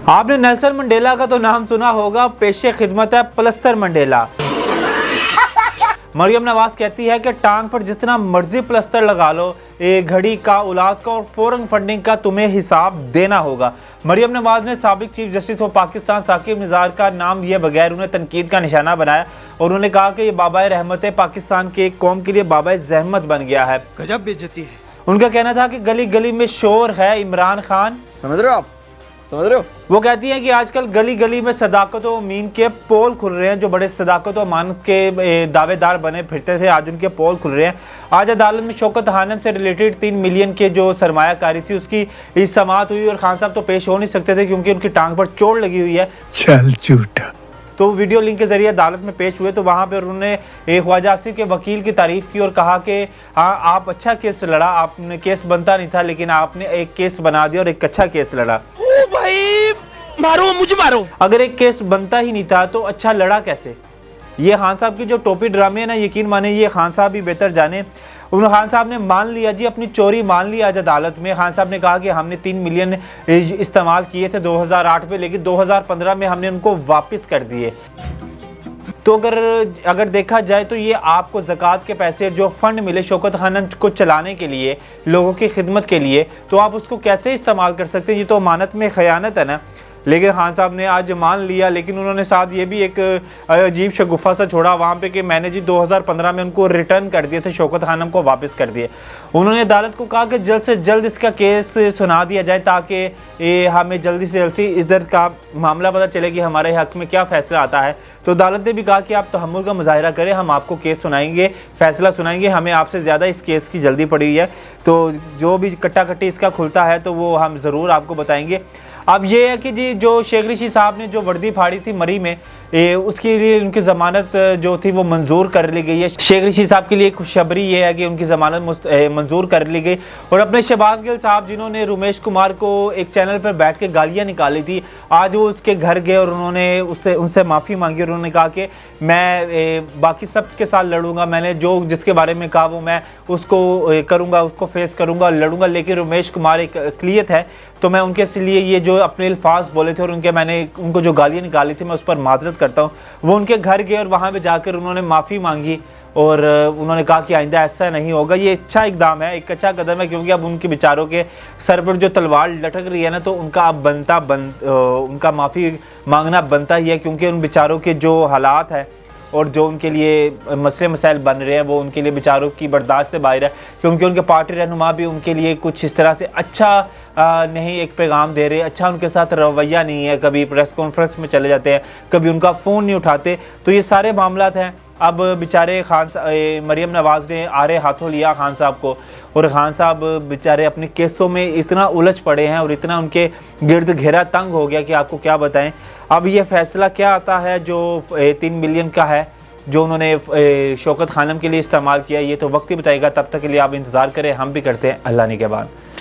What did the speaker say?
आपने Nelson Mandela का तो नाम सुना होगा, पेशे खिदमत है प्लस्तर मंडेला। मरियम नवाज कहती है कि टांग पर जितना मर्जी प्लस्तर लगा लो, एक घड़ी का, औलाद का और फौरन फंडिंग का तुम्हें हिसाब देना होगा। मरियम नवाज ने साबिक chief justice of Pakistan Saqib Nisar का नाम लिए बगैर उन्हें तनकीद का निशाना बनाया और उन्होंने कहा कि ये बाबा रहमत पाकिस्तान के कौम के लिए बाबा ज़हमत बन गया है। गजब बेइज्जती है। उनका कहना था कि गली गली में शोर है इमरान खान, समझ रहे हो आप, समझ रहे हो। वो कहती हैं कि आजकल गली गली में सदाकत और अमीन के पोल खुल रहे हैं। जो बड़े सदाकत और अमानत के दावेदार बने फिरते थे, आज उनके पोल खुल रहे हैं। आज अदालत में शौकत हानम से रिलेटेड 3 मिलियन के जो सरमायाकारी थी उसकी समाअत हुई और खान साहब तो पेश हो नहीं सकते थे क्योंकि उनकी टांग पर चोट लगी हुई है। चल झूठा। तो वीडियो लिंक के जरिए अदालत में पेश हुए तो वहाँ पर उन्होंने ख्वाजा आसिफ के वकील की तारीफ की और कहा कि हाँ, आप अच्छा केस लड़ा, आपने केस बनता नहीं था लेकिन आपने एक केस बना दिया और एक अच्छा केस लड़ा। ओ भाई मारो, मुझे मारो। अगर एक केस बनता ही नहीं था तो अच्छा लड़ा कैसे? ये खान साहब की जो टोपी ड्रामे है ना, यकीन माने ये खान साहब भी बेहतर जाने। उन खान साहब ने मान लिया जी, अपनी चोरी मान लिया आज अदालत में। खान साहब ने कहा कि हमने 3 मिलियन इस्तेमाल किए थे 2008 में, लेकिन 2015 में हमने उनको वापस कर दिए। तो अगर देखा जाए तो ये आपको ज़कात के पैसे जो फ़ंड मिले शौकत खानम को चलाने के लिए, लोगों की खिदमत के लिए, तो आप उसको कैसे इस्तेमाल कर सकते हैं? ये तो अमानत में ख़यानत है ना। लेकिन खान साहब ने आज मान लिया, लेकिन उन्होंने साथ ये भी एक अजीब शगुफ़ा सा छोड़ा वहाँ पे कि मैंने जी 2015 में उनको रिटर्न कर दिए थे, शौकत खानम को वापस कर दिए। उन्होंने अदालत को कहा कि जल्द से जल्द इसका केस सुना दिया जाए ताकि हमें जल्दी से जल्दी इधर का मामला पता चले कि हमारे हक़ में क्या फ़ैसला आता है। तो अदालत ने भी कहा कि आप तहम्मुल का मुजाहिरा करें, हम आपको केस सुनाएंगे, फ़ैसला सुनाएंगे, हमें आपसे ज़्यादा इस केस की जल्दी पड़ी हुई है। तो जो भी कट्टा कट्टी इसका खुलता है तो वो हम ज़रूर आपको बताएंगे। अब ये है कि जी जो शेख रिशी साहब ने जो वर्दी फाड़ी थी मरी में, उसके लिए उनकी ज़मानत जो थी वो मंजूर कर ली गई है। शेख रिशी साहब के लिए खुशखबरी ये है कि उनकी ज़मानत मंजूर कर ली गई। और अपने शहबाज गिल साहब जिन्होंने रमेश कुमार को एक चैनल पर बैठ के गालियाँ निकाली थी, आज वो उसके घर गए और उन्होंने उनसे माफ़ी मांगी और उन्होंने कहा कि मैं बाकी सब के साथ लड़ूंगा, मैंने जो जिसके बारे में कहा वो मैं उसको करूँगा, उसको फेस करूँगा, लड़ूंगा। लेकिन रमेश कुमार एक अक़लियत है तो मैं उनके लिए ये जो अपने अल्फाज बोले थे और मैंने उनको जो गालियाँ निकाली थी मैं उस पर माजरत करता हूँ। वो उनके घर गए और वहाँ पे जाकर उन्होंने माफ़ी मांगी और उन्होंने कहा कि आइंदा ऐसा नहीं होगा। ये अच्छा इकदाम है, एक अच्छा कदम है, क्योंकि अब उनके बेचारों के सर पर जो तलवार लटक रही है ना, तो उनका अब उनका माफ़ी मांगना बनता ही है, क्योंकि उन बेचारों के जो हालात है और जो उनके लिए मसले मसाइल बन रहे हैं वो उनके लिए बेचारों की बर्दाश्त से बाहर है। क्योंकि उनके पार्टी रहनुमा भी उनके लिए कुछ इस तरह से अच्छा नहीं एक पैगाम दे रहे, अच्छा उनके साथ रवैया नहीं है। कभी प्रेस कॉन्फ्रेंस में चले जाते हैं, कभी उनका फ़ोन नहीं उठाते। तो ये सारे मामलात हैं। अब बेचारे मरियम नवाज़ ने आरे हाथों लिया खान साहब को, और खान साहब बेचारे अपने केसों में इतना उलझ पड़े हैं और इतना उनके गिर्द घेरा तंग हो गया कि आपको क्या बताएं। अब ये फ़ैसला क्या आता है जो 3 मिलियन का है जो उन्होंने शौकत खानम के लिए इस्तेमाल किया, ये तो वक्त ही बताएगा। तब तक के लिए आप इंतज़ार करें, हम भी करते हैं अल्लाह ने के बाद।